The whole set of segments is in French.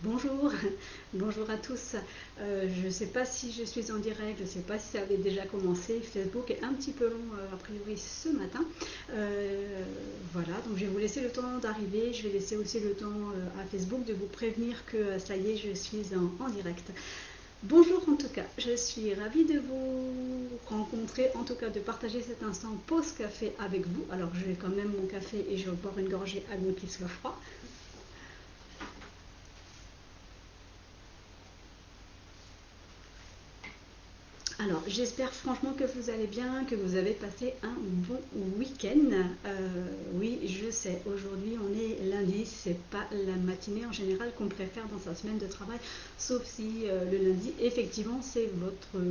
Bonjour, bonjour à tous. Je ne sais pas si je suis en direct, je ne sais pas si ça avait déjà commencé. Facebook est un petit peu long a priori ce matin. Voilà, donc je vais vous laisser le temps d'arriver. Je vais laisser aussi le temps à Facebook de vous prévenir que ça y est, je suis en direct. Bonjour en tout cas, je suis ravie de vous rencontrer, en tout cas de partager cet instant pause café avec vous. Alors je vais quand même mon café et je vais boire une gorgée à l'eau qu'il soit froid. Alors, j'espère franchement que vous allez bien, que vous avez passé un bon week-end. Oui, je sais, aujourd'hui on est lundi, c'est pas la matinée en général qu'on préfère dans sa semaine de travail, sauf si le lundi, effectivement, c'est votre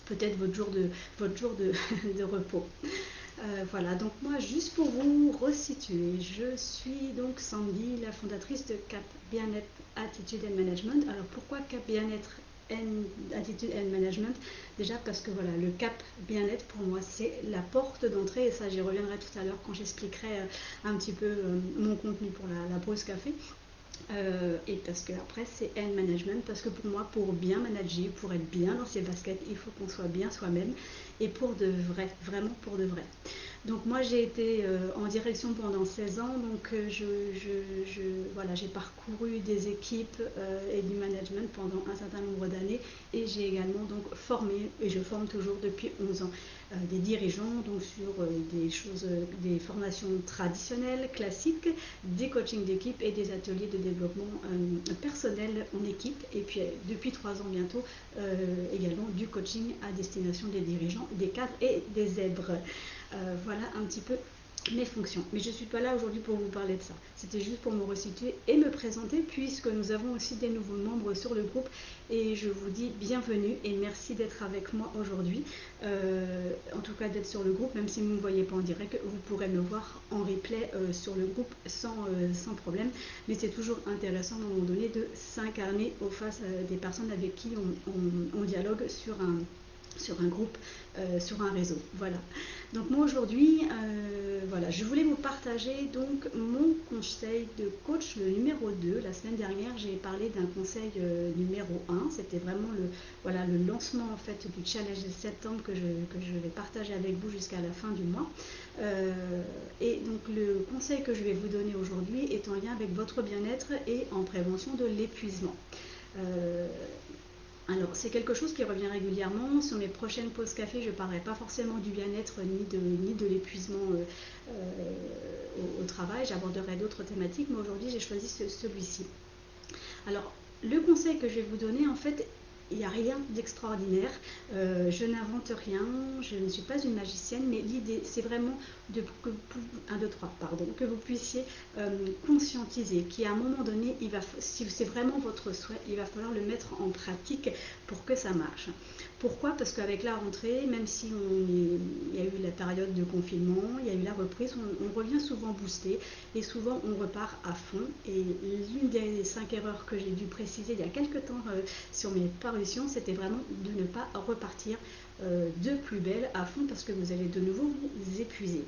peut-être votre jour de, de repos. Voilà, donc moi, juste pour vous resituer, je suis donc Sandy, la fondatrice de CAP Bien-être Attitude and Management. Alors pourquoi CAP Bien-être Attitude and Management? Déjà parce que voilà, le CAP Bien-être pour moi c'est la porte d'entrée, et ça j'y reviendrai tout à l'heure quand j'expliquerai un petit peu mon contenu pour la pause café. Et parce que après c'est end management, parce que pour moi, pour bien manager, pour être bien dans ses baskets, il faut qu'on soit bien soi-même, et pour de vrai, vraiment pour de vrai. Donc moi j'ai été en direction pendant 16 ans, donc voilà, j'ai parcouru des équipes et du management pendant un certain nombre d'années, et j'ai également donc formé, et je forme toujours depuis 11 ans, des dirigeants donc sur des choses, des formations traditionnelles, classiques, des coachings d'équipe et des ateliers de développement personnel en équipe, et puis depuis 3 ans bientôt également du coaching à destination des dirigeants, des cadres et des zèbres. Voilà un petit peu mes fonctions. Mais je ne suis pas là aujourd'hui pour vous parler de ça. C'était juste pour me resituer et me présenter, puisque nous avons aussi des nouveaux membres sur le groupe, et je vous dis bienvenue et merci d'être avec moi aujourd'hui. En tout cas d'être sur le groupe, même si vous ne me voyez pas en direct, vous pourrez me voir en replay sur le groupe sans problème. Mais c'est toujours intéressant à un moment donné de s'incarner au face des personnes avec qui on dialogue sur un groupe, sur un réseau. Voilà. Donc moi aujourd'hui, voilà, je voulais vous partager donc mon conseil de coach, le numéro 2. La semaine dernière, j'ai parlé d'un conseil numéro 1. C'était vraiment voilà, le lancement en fait du challenge de septembre que je vais partager avec vous jusqu'à la fin du mois. Et donc le conseil que je vais vous donner aujourd'hui est en lien avec votre bien-être et en prévention de l'épuisement. Alors, c'est quelque chose qui revient régulièrement. Sur mes prochaines pauses café, je ne parlerai pas forcément du bien-être ni de l'épuisement au travail. J'aborderai d'autres thématiques, mais aujourd'hui, j'ai choisi celui-ci. Alors, le conseil que je vais vous donner, en fait, il n'y a rien d'extraordinaire. Je n'invente rien, je ne suis pas une magicienne, mais l'idée, c'est vraiment que vous puissiez conscientiser qu'à un moment donné, si c'est vraiment votre souhait, il va falloir le mettre en pratique pour que ça marche. Pourquoi? Parce qu'avec la rentrée, même si il y a eu la période de confinement, il y a eu la reprise, on revient souvent boosté, et souvent on repart à fond. Et l'une des 5 erreurs que j'ai dû préciser il y a quelques temps sur mes parutions, c'était vraiment de ne pas repartir de plus belle à fond, parce que vous allez de nouveau vous épuiser.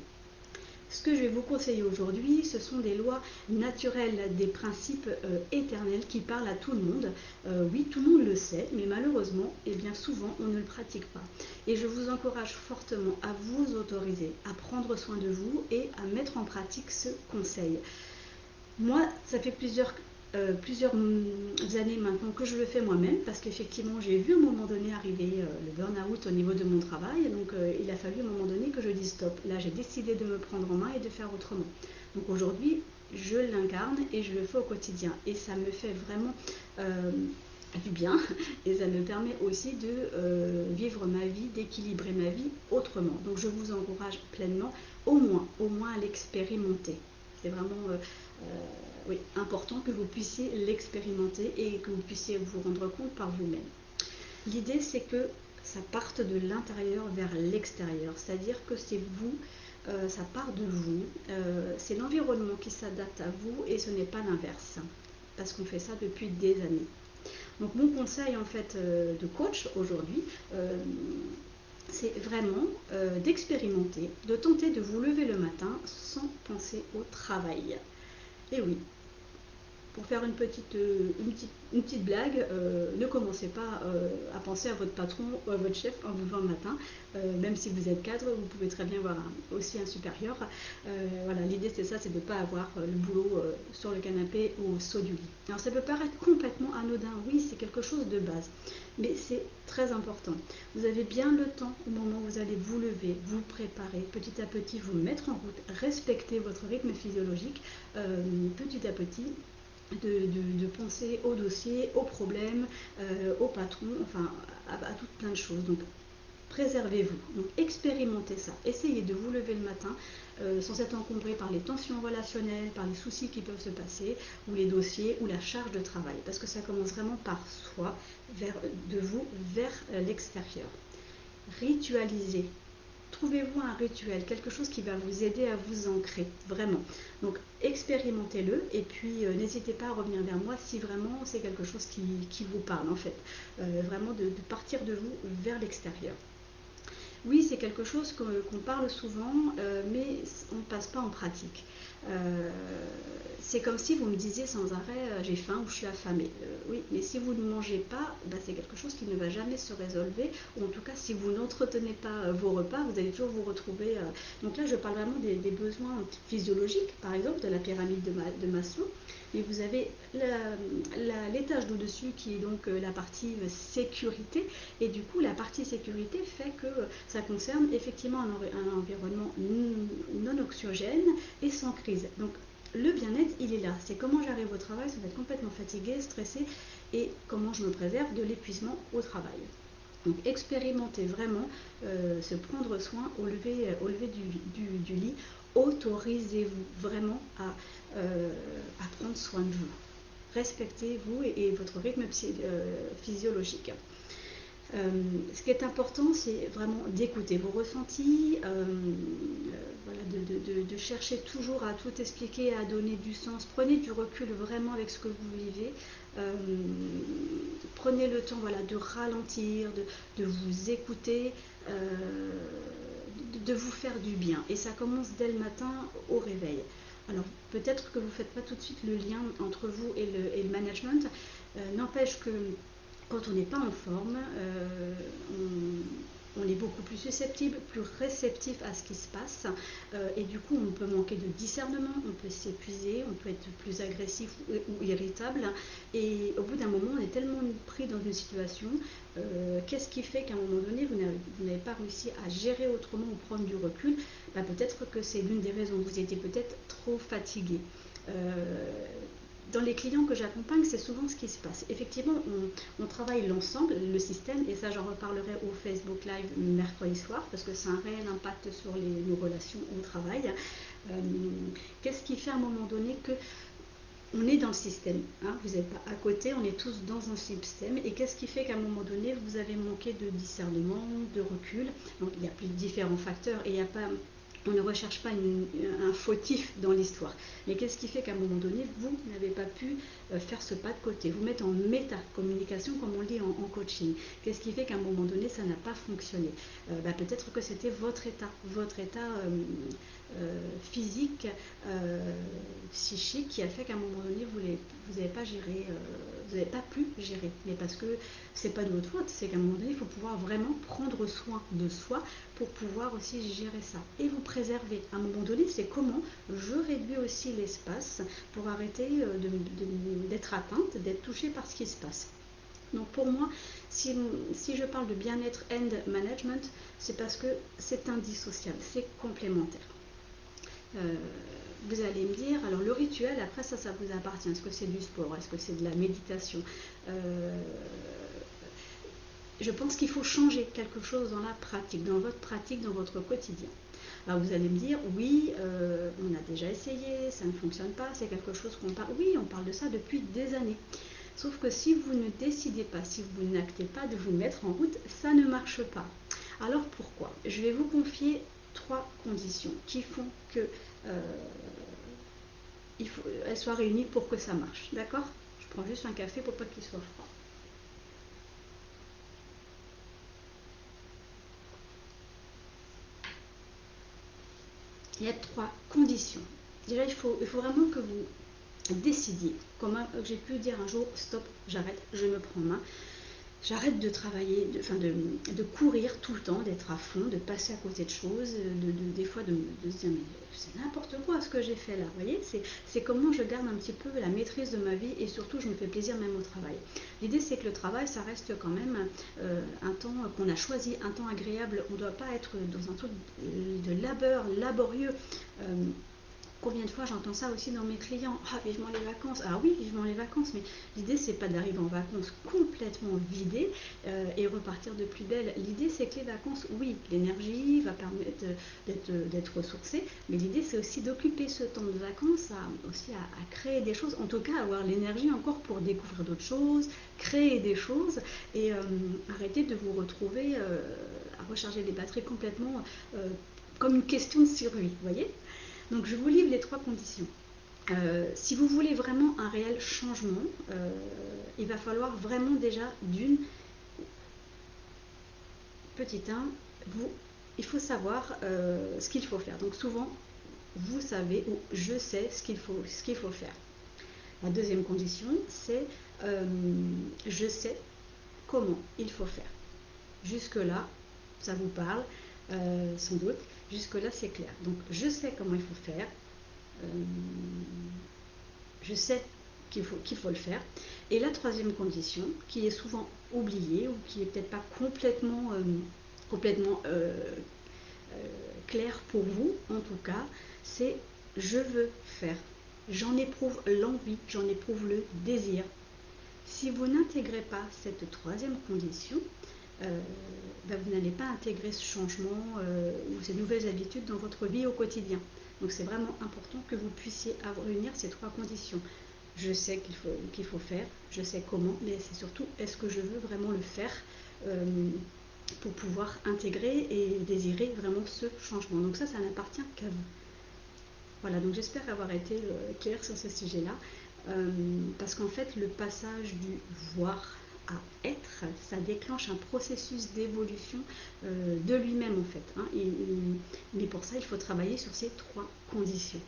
Ce que je vais vous conseiller aujourd'hui, ce sont des lois naturelles, des principes éternels qui parlent à tout le monde. Oui, tout le monde le sait, mais malheureusement, et bien souvent, on ne le pratique pas. Et je vous encourage fortement à vous autoriser à prendre soin de vous et à mettre en pratique ce conseil. Moi, ça fait plusieurs années maintenant que je le fais moi-même, parce qu'effectivement j'ai vu à un moment donné arriver le burn-out au niveau de mon travail, donc il a fallu à un moment donné que je dise stop. Là j'ai décidé de me prendre en main et de faire autrement. Donc aujourd'hui je l'incarne et je le fais au quotidien, et ça me fait vraiment du bien, et ça me permet aussi de vivre ma vie, d'équilibrer ma vie autrement. Donc je vous encourage pleinement au moins à l'expérimenter. C'est vraiment oui, important que vous puissiez l'expérimenter et que vous puissiez vous rendre compte par vous-même. L'idée, c'est que ça parte de l'intérieur vers l'extérieur, c'est-à-dire que c'est vous, ça part de vous, c'est l'environnement qui s'adapte à vous, et ce n'est pas l'inverse, parce qu'on fait ça depuis des années. Donc mon conseil en fait de coach aujourd'hui, c'est vraiment d'expérimenter, de tenter de vous lever le matin sans penser au travail. Et oui, Pour faire une petite blague, ne commencez pas à penser à votre patron ou à votre chef en vous levant le matin. Même si vous êtes cadre, vous pouvez très bien voir aussi un supérieur. Voilà, l'idée c'est ça, c'est de ne pas avoir le boulot sur le canapé ou au saut du lit. Alors ça peut paraître complètement anodin, oui, c'est quelque chose de base, mais c'est très important. Vous avez bien le temps au moment où vous allez vous lever, vous préparer, petit à petit vous mettre en route, respecter votre rythme physiologique, petit à petit. De penser au dossier, aux problèmes, au patron, enfin à tout plein de choses. Donc préservez-vous, donc expérimentez ça, essayez de vous lever le matin sans être encombré par les tensions relationnelles, par les soucis qui peuvent se passer, ou les dossiers, ou la charge de travail, parce que ça commence vraiment par soi, de vous vers l'extérieur. Ritualisez. Trouvez-vous un rituel, quelque chose qui va vous aider à vous ancrer, vraiment. Donc expérimentez-le et puis n'hésitez pas à revenir vers moi si vraiment c'est quelque chose qui vous parle en fait. Vraiment de partir de vous vers l'extérieur. Oui, c'est quelque chose qu'on parle souvent, mais on ne passe pas en pratique. C'est comme si vous me disiez sans arrêt j'ai faim ou je suis affamée. Oui, mais si vous ne mangez pas, c'est quelque chose qui ne va jamais se résolver, ou en tout cas si vous n'entretenez pas vos repas, vous allez toujours vous retrouver. Donc là, je parle vraiment des besoins physiologiques, par exemple de la pyramide de Maslow. Mais vous avez l'étage d'au-dessus qui est donc la partie sécurité, et du coup la partie sécurité fait que ça concerne effectivement un environnement non anxiogène et sans crise. Donc le bien-être, il est là. C'est comment j'arrive au travail sans être complètement fatiguée, stressée, et comment je me préserve de l'épuisement au travail. Donc expérimentez vraiment se prendre soin au lever du lit. Autorisez-vous vraiment à prendre soin de vous. Respectez-vous et votre rythme physiologique. Ce qui est important, c'est vraiment d'écouter vos ressentis, voilà, de chercher toujours à tout expliquer, à donner du sens. Prenez du recul vraiment avec ce que vous vivez. Prenez le temps, voilà, de ralentir, de vous écouter, de vous faire du bien. Et ça commence dès le matin au réveil. Alors peut-être que vous ne faites pas tout de suite le lien entre vous et le management. N'empêche que quand on n'est pas en forme, on est beaucoup plus susceptible, plus réceptif à ce qui se passe, et du coup on peut manquer de discernement, on peut s'épuiser, on peut être plus agressif ou irritable, et au bout d'un moment on est tellement pris dans une situation, qu'est-ce qui fait qu'à un moment donné vous n'avez pas réussi à gérer autrement ou prendre du recul? Peut-être que c'est l'une des raisons, vous étiez peut-être trop fatigué. Dans les clients que j'accompagne, c'est souvent ce qui se passe. Effectivement, on travaille l'ensemble, le système, et ça j'en reparlerai au Facebook Live mercredi soir, parce que c'est un réel impact sur nos relations au travail. Qu'est-ce qui fait à un moment donné que on est dans le système, hein, vous n'êtes pas à côté, on est tous dans un système, et qu'est-ce qui fait qu'à un moment donné, vous avez manqué de discernement, de recul? Donc il y a plus de différents facteurs, et il n'y a pas... On ne recherche pas un fautif dans l'histoire. Mais qu'est-ce qui fait qu'à un moment donné, vous n'avez pas pu faire ce pas de côté, vous mettre en méta-communication, comme on dit en coaching? Qu'est-ce qui fait qu'à un moment donné, ça n'a pas fonctionné? Peut-être que c'était votre état physique, psychique, qui a fait qu'à un moment donné, vous n'avez pas géré, vous n'avez pas pu gérer. Mais parce que c'est pas de votre faute, c'est qu'à un moment donné, il faut pouvoir vraiment prendre soin de soi pour pouvoir aussi gérer ça et vous préserver. À un moment donné, c'est comment je réduis aussi l'espace pour arrêter d'être atteinte, d'être touchée par ce qui se passe. Donc pour moi, si je parle de bien-être and management, c'est parce que c'est indissociable, c'est complémentaire. Vous allez me dire, alors le rituel, après ça vous appartient. Est-ce que c'est du sport? Est-ce que c'est de la méditation? Je pense qu'il faut changer quelque chose dans la pratique, dans votre pratique, dans votre quotidien. Alors vous allez me dire, oui, on a déjà essayé, ça ne fonctionne pas, c'est quelque chose qu'on parle. Oui, on parle de ça depuis des années. Sauf que si vous ne décidez pas, si vous n'actez pas de vous mettre en route, ça ne marche pas. Alors pourquoi? Je vais vous confier 3 conditions qui font que elles soient réunies pour que ça marche. D'accord? Je prends juste un café pour pas qu'il soit froid. Il y a 3 conditions. Déjà, il faut vraiment que vous décidiez, comme j'ai pu dire un jour, stop, j'arrête, je me prends en main. J'arrête de travailler, de courir tout le temps, d'être à fond, de passer à côté de choses, des fois de se dire mais c'est n'importe quoi ce que j'ai fait là. Vous voyez, c'est comment je garde un petit peu la maîtrise de ma vie et surtout je me fais plaisir même au travail. L'idée c'est que le travail ça reste quand même un temps qu'on a choisi, un temps agréable. On ne doit pas être dans un truc de laborieux. Combien de fois j'entends ça aussi dans mes clients? Ah, vivement les vacances. Ah oui, vivement les vacances, mais l'idée c'est pas d'arriver en vacances complètement vidé et repartir de plus belle. L'idée c'est que les vacances, oui, l'énergie va permettre d'être ressourcée, mais l'idée c'est aussi d'occuper ce temps de vacances aussi à créer des choses, en tout cas avoir l'énergie encore pour découvrir d'autres choses, créer des choses et arrêter de vous retrouver à recharger les batteries complètement comme une question de survie, vous voyez. Donc je vous livre les 3 conditions. Si vous voulez vraiment un réel changement, il va falloir vraiment déjà d'une petite 1, il faut savoir ce qu'il faut faire. Donc souvent, vous savez ou je sais ce qu'il faut faire. La deuxième condition, c'est je sais comment il faut faire. Jusque-là, ça vous parle sans doute. Jusque-là, c'est clair. Donc je sais comment il faut faire. Je sais qu'il faut le faire. Et la troisième condition, qui est souvent oubliée ou qui est peut-être pas complètement claire pour vous, en tout cas, c'est je veux faire. J'en éprouve l'envie, j'en éprouve le désir. Si vous n'intégrez pas cette troisième condition, vous n'allez pas intégrer ce changement ou ces nouvelles habitudes dans votre vie au quotidien. Donc c'est vraiment important que vous puissiez réunir ces 3 conditions. Je sais qu'il faut faire, je sais comment, mais c'est surtout est-ce que je veux vraiment le faire pour pouvoir intégrer et désirer vraiment ce changement. Donc ça n'appartient qu'à vous. Voilà, donc j'espère avoir été claire sur ce sujet-là, parce qu'en fait le passage du voir à être, ça déclenche un processus d'évolution de lui-même en fait. Mais pour ça, il faut travailler sur ces 3 conditions.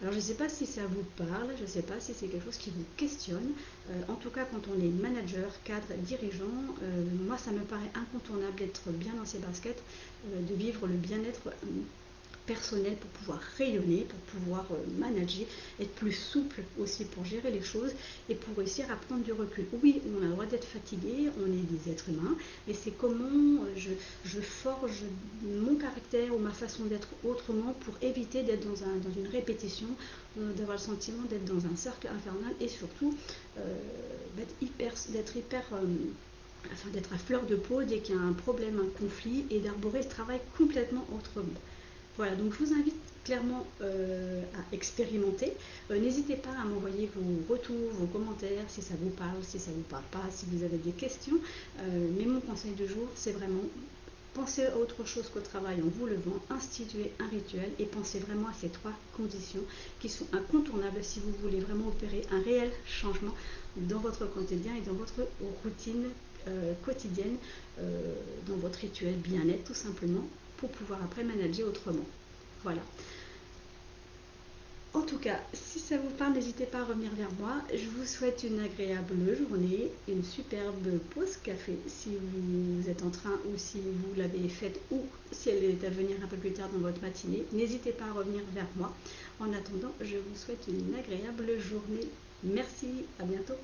Alors je ne sais pas si ça vous parle, je ne sais pas si c'est quelque chose qui vous questionne. En tout cas, quand on est manager, cadre, dirigeant, moi ça me paraît incontournable d'être bien dans ses baskets, de vivre le bien-être personnel pour pouvoir rayonner, pour pouvoir manager, être plus souple aussi pour gérer les choses et pour réussir à prendre du recul. Oui, on a le droit d'être fatigué, on est des êtres humains, mais c'est comment je forge mon caractère ou ma façon d'être autrement pour éviter d'être dans une répétition, d'avoir le sentiment d'être dans un cercle infernal et surtout d'être à fleur de peau dès qu'il y a un problème, un conflit et d'arborer le travail complètement autrement. Voilà, donc je vous invite clairement à expérimenter. N'hésitez pas à m'envoyer vos retours, vos commentaires, si ça vous parle, si ça ne vous parle pas, si vous avez des questions. Mais mon conseil du jour, c'est vraiment penser à autre chose qu'au travail en vous levant, instituer un rituel et pensez vraiment à ces 3 conditions qui sont incontournables si vous voulez vraiment opérer un réel changement dans votre quotidien et dans votre routine quotidienne, dans votre rituel bien-être tout simplement, pour pouvoir après manager autrement. Voilà. En tout cas, si ça vous parle, n'hésitez pas à revenir vers moi. Je vous souhaite une agréable journée, une superbe pause café si vous êtes en train ou si vous l'avez faite ou si elle est à venir un peu plus tard dans votre matinée. N'hésitez pas à revenir vers moi. En attendant, je vous souhaite une agréable journée. Merci, à bientôt.